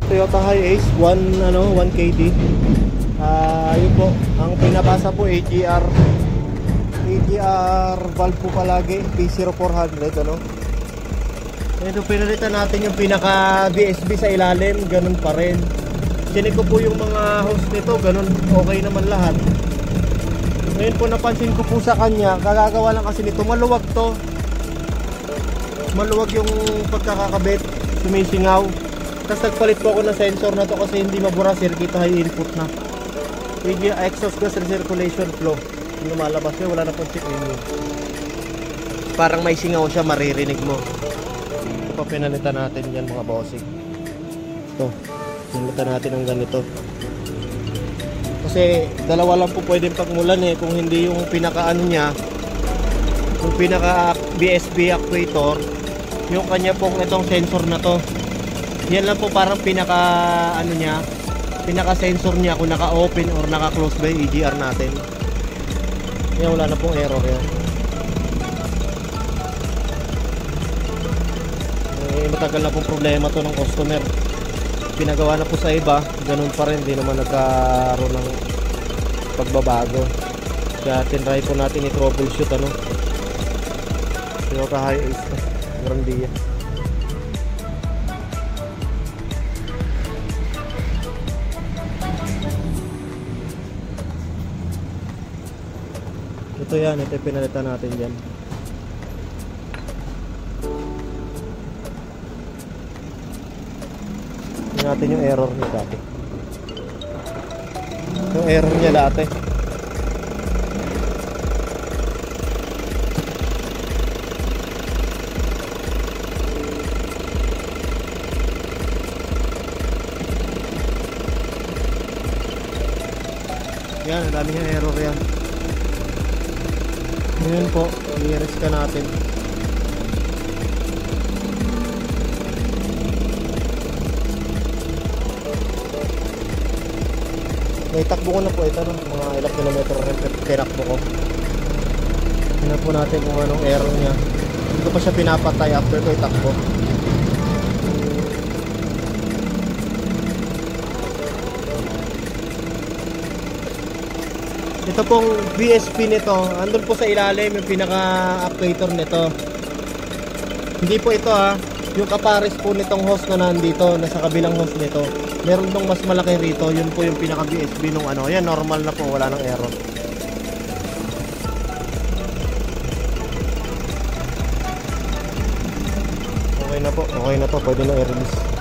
Toyota Hiace 1 KD. Yun po, ang pinabasa po AGR valve po palagi, P0400 ano. Ito pinalitan natin yung pinaka BSB sa ilalim, ganun pa rin. Chinik ko po yung mga hose nito, ganun okay naman lahat. Ngayon po napansin ko po sa kanya, kagagawa lang kasi nito, maluwag to. Maluwag yung pagkakakabit, sumisingaw. Tapos nagpalit po ako ng sensor na to kasi hindi mabura, circuit high input na. Yung exhaust gas recirculation flow, yung lumalabas yun, wala na pong check yun. Parang may singaw siya, maririnig mo. Ito pa pinalitan natin yan mga bossing. Ito, pinalitan natin ng ganito. Kasi dalawa lang po pwedeng pagmulan eh, kung hindi yung pinaka ano niya, yung pinaka BSB actuator, yung kanya pong itong sensor na to. Yan lang po parang pinaka ano niya, pinaka sensor niya kung naka-open or naka-close by EGR natin. Yan, wala na pong error yan. Matagal na pong problema to ng customer. Pinagawa na po sa iba, ganun pa rin, di naman nagkaroon ng pagbabago. Kaya tinry po natin i-troubleshoot ano. Toyota Hiace na Grandia. Ito yan, ito yung pinalitan natin dyan. Tingnan natin yung error niya dati. Yung error niya dati. Yan, ang dami niyang error yan. Ngayon po, i-rest ka natin. Naitakbo ko na po ito, no? Mga ilang kilometro rin tinakbo ko. Tingnan po natin kung anong error niya. Hindi ko pa siya pinapatay after ko itakbo. Ito pong BSP nito, andun po sa ilalim yung pinaka actuator nito. Hindi po ito yung kapares po nitong hose na nandito, nasa kabilang hose nito. Meron dong mas malaki rito, yun po yung pinaka BSP nung ano. Yan, normal na po, wala nang error. Okay na po, okay na to, pwede na i-release.